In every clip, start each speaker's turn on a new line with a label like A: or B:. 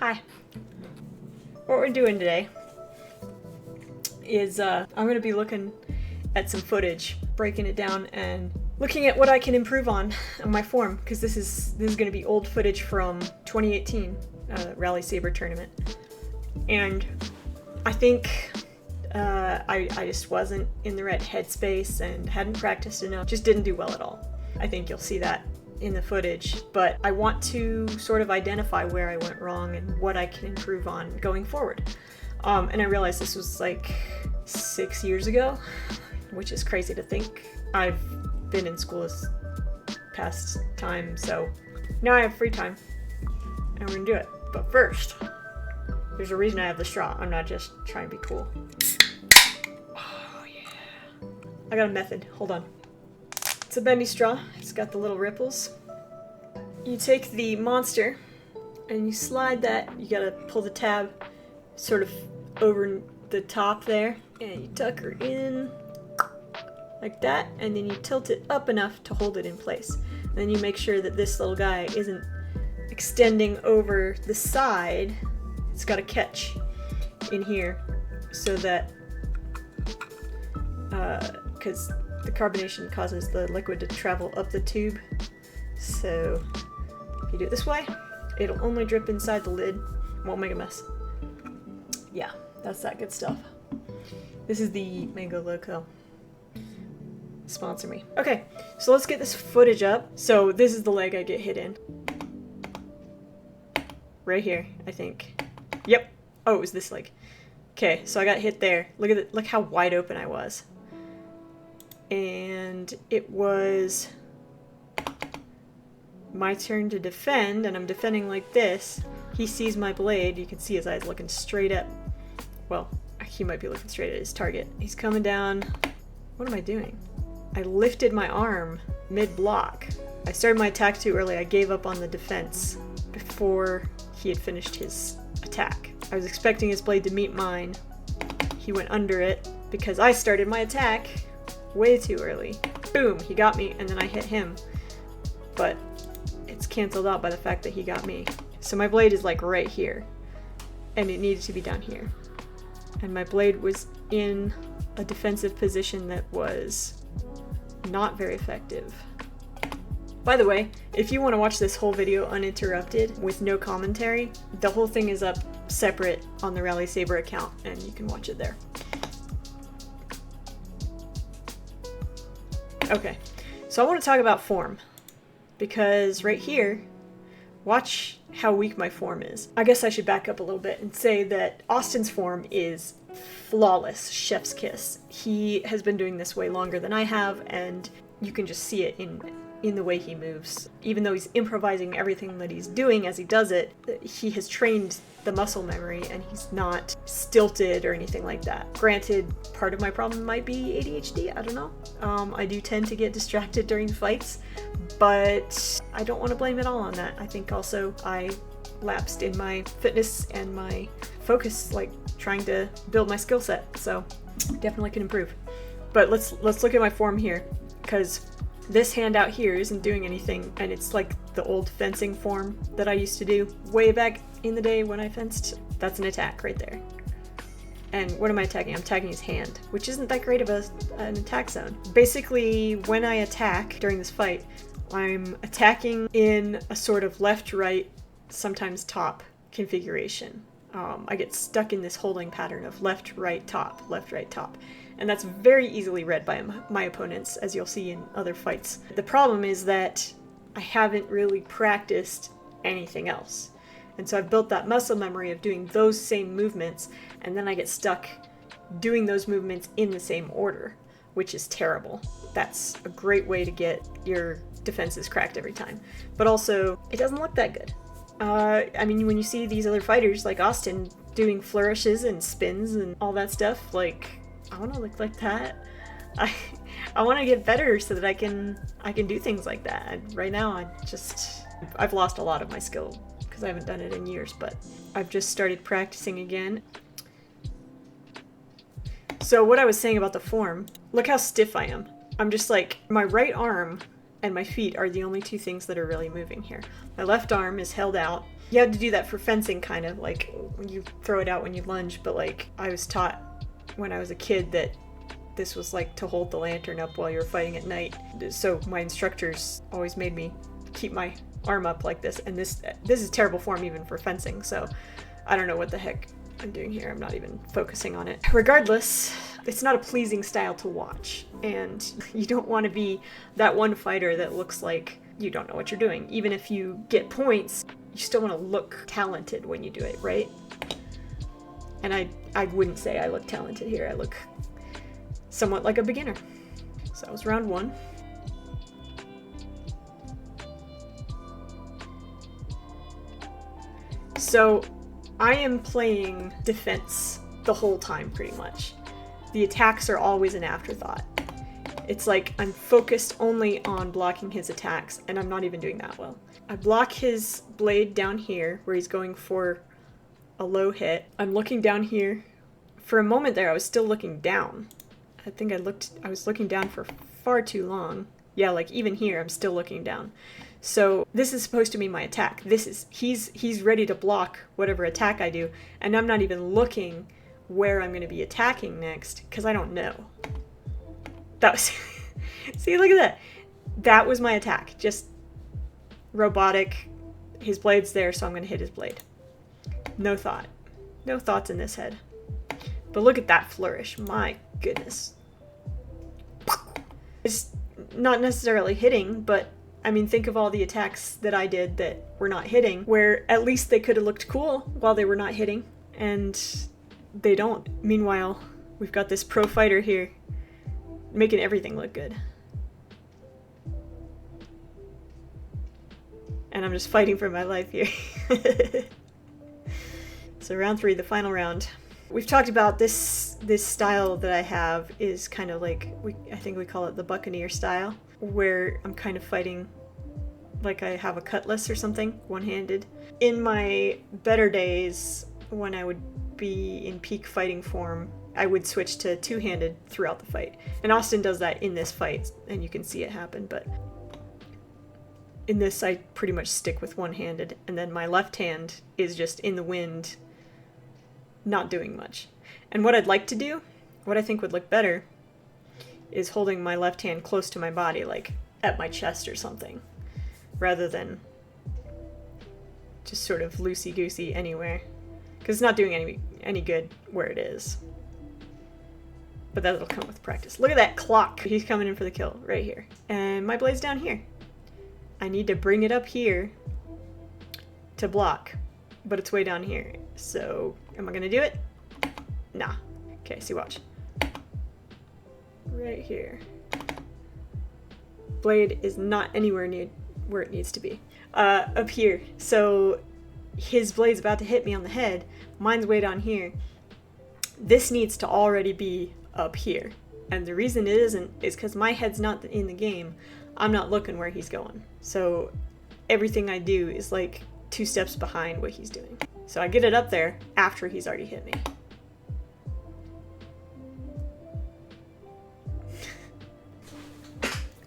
A: Hi. What we're doing today is I'm going to be looking at some footage, breaking it down, and looking at what I can improve on my form, because this is going to be old footage from 2018 Rally Saber tournament, and I think I just wasn't in the right headspace and hadn't practiced enough. Just didn't do well at all. I think you'll see that in the footage, but I want to sort of identify where I went wrong and what I can improve on going forward. And I realized this was like 6 years ago, which is crazy to think. I've been in school this past time, so now I have free time and we're gonna do it. But first, there's a reason I have the straw. I'm not just trying to be cool. Oh yeah. I got a method, hold on. It's a bendy straw, it's got the little ripples. You take the monster and you slide that, you gotta pull the tab sort of over the top there, and you tuck her in like that, and then you tilt it up enough to hold it in place. And then you make sure that this little guy isn't extending over the side. It's got a catch in here so that, because the carbonation causes the liquid to travel up the tube. So if you do it this way, it'll only drip inside the lid, won't make a mess. Yeah, that's that good stuff. This is the Mango Loco. Sponsor me. Okay, so let's get this footage up. So this is the leg I get hit in. Right here, I think. Yep. Oh, it was this leg. Okay, so I got hit there. Look at it. Look how wide open I was. And it was my turn to defend, and I'm defending like this. He sees my blade. You can see his eyes looking straight up. Well, he might be looking straight at his target. He's coming down. What am I doing? I lifted my arm mid-block. I started my attack too early. I gave up on the defense before he had finished his attack. I was expecting his blade to meet mine. He went under it because I started my attack way too early. Boom, he got me, and then I hit him. But it's canceled out by the fact that he got me. So my blade is like right here, and it needed to be down here. And my blade was in a defensive position that was not very effective. By the way, if you want to watch this whole video uninterrupted with no commentary, the whole thing is up separate on the Rally Saber account, and you can watch it there. Okay, so I want to talk about form, because right here, watch how weak my form is. I guess I should back up a little bit and say that Austin's form is flawless, chef's kiss. He has been doing this way longer than I have, and you can just see it in the way he moves. Even though he's improvising everything that he's doing as he does it, he has trained the muscle memory, and he's not stilted or anything like that. Granted, part of my problem might be ADHD, I don't know. I do tend to get distracted during fights, but I don't want to blame it all on that. I think also I lapsed in my fitness and my focus, like trying to build my skill set, so definitely can improve. But let's look at my form here, because this hand out here isn't doing anything, and it's like the old fencing form that I used to do way back in the day when I fenced. That's an attack right there. And what am I attacking? I'm attacking his hand, which isn't that great of an attack zone. Basically, when I attack during this fight, I'm attacking in a sort of left-right, sometimes top configuration. I get stuck in this holding pattern of left, right, top, and that's very easily read by my opponents, as you'll see in other fights. The problem is that I haven't really practiced anything else, and so I've built that muscle memory of doing those same movements, and then I get stuck doing those movements in the same order, which is terrible. That's a great way to get your defenses cracked every time, but also it doesn't look that good. I mean, when you see these other fighters like Austin doing flourishes and spins and all that stuff, like, I want to look like that. I want to get better so that I can do things like that. Right now, I've lost a lot of my skill because I haven't done it in years, but I've just started practicing again. So what I was saying about the form, look how stiff I am. I'm just like, my right arm and my feet are the only two things that are really moving here. My left arm is held out. You have to do that for fencing, kind of, like you throw it out when you lunge, but like I was taught when I was a kid that this was like to hold the lantern up while you're fighting at night. So my instructors always made me keep my arm up like this, and this is terrible form even for fencing, so I don't know what the heck I'm doing here. I'm not even focusing on it. Regardless, it's not a pleasing style to watch, and you don't want to be that one fighter that looks like you don't know what you're doing. Even if you get points, you still want to look talented when you do it, right? And I wouldn't say I look talented here. I look somewhat like a beginner. So that was round 1. So I am playing defense the whole time, pretty much. The attacks are always an afterthought. It's like I'm focused only on blocking his attacks, and I'm not even doing that well. I block his blade down here, where he's going for a low hit. I'm looking down here. For a moment there, I was still looking down. I think I was looking down for far too long. Yeah, like even here, I'm still looking down. So this is supposed to be my attack. He's ready to block whatever attack I do, and I'm not even looking where I'm going to be attacking next, because I don't know. That was... See, look at that. That was my attack. Just robotic. His blade's there, so I'm going to hit his blade. No thought. No thoughts in this head. But look at that flourish. My goodness. It's not necessarily hitting, but I mean, think of all the attacks that I did that were not hitting, where at least they could have looked cool while they were not hitting, and they don't. Meanwhile, we've got this pro fighter here making everything look good. And I'm just fighting for my life here. So round 3, the final round. We've talked about this style that I have is kind of like, I think we call it the Buccaneer style, where I'm kind of fighting like I have a cutlass or something, one-handed. In my better days, when I would be in peak fighting form, I would switch to two-handed throughout the fight. And Austin does that in this fight, and you can see it happen, but in this I pretty much stick with one-handed, and then my left hand is just in the wind, not doing much. And what I'd like to do, what I think would look better, is holding my left hand close to my body, like at my chest or something, rather than just sort of loosey-goosey anywhere, because it's not doing any good where it is. But that'll come with practice. Look at that clock. He's coming in for the kill right here. And my blade's down here. I need to bring it up here to block, but it's way down here. So am I gonna do it? Nah. Okay, see, watch. Right here. Blade is not anywhere near where it needs to be. Up here. So his blade's about to hit me on the head. Mine's way down here. This needs to already be up here. And the reason it isn't is because my head's not in the game. I'm not looking where he's going. So everything I do is like 2 steps behind what he's doing. So I get it up there after he's already hit me.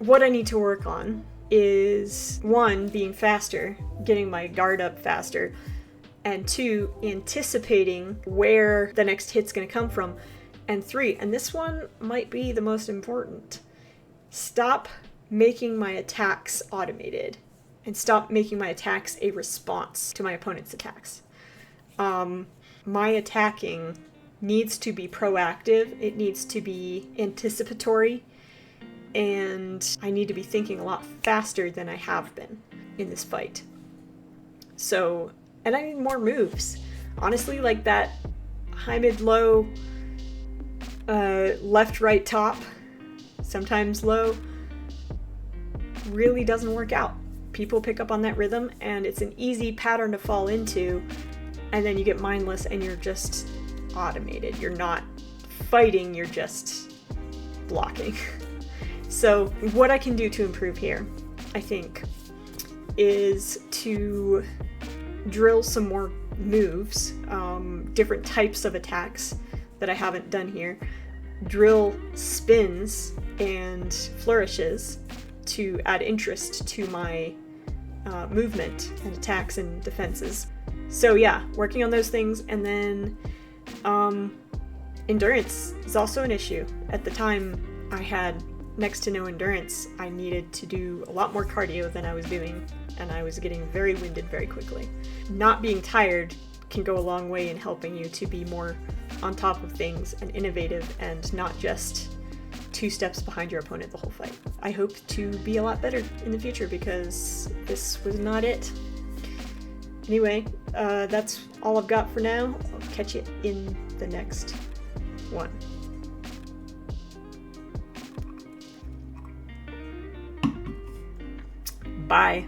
A: What I need to work on is 1, being faster, getting my guard up faster, and 2, anticipating where the next hit's going to come from, and 3, and this one might be the most important, stop making my attacks automated and stop making my attacks a response to my opponent's attacks. My attacking needs to be proactive, it needs to be anticipatory, and I need to be thinking a lot faster than I have been in this fight. So, and I need more moves. Honestly, like that high, mid, low, left, right, top, sometimes low, really doesn't work out. People pick up on that rhythm, and it's an easy pattern to fall into, and then you get mindless and you're just automated. You're not fighting, you're just blocking. So what I can do to improve here, I think, is to drill some more moves, different types of attacks that I haven't done here, drill spins and flourishes to add interest to my movement and attacks and defenses. So yeah, working on those things. And then endurance is also an issue. At the time, I had next to no endurance. I needed to do a lot more cardio than I was doing, and I was getting very winded very quickly. Not being tired can go a long way in helping you to be more on top of things and innovative, and not just 2 steps behind your opponent the whole fight. I hope to be a lot better in the future, because this was not it. Anyway, that's all I've got for now. I'll catch you in the next one. Bye.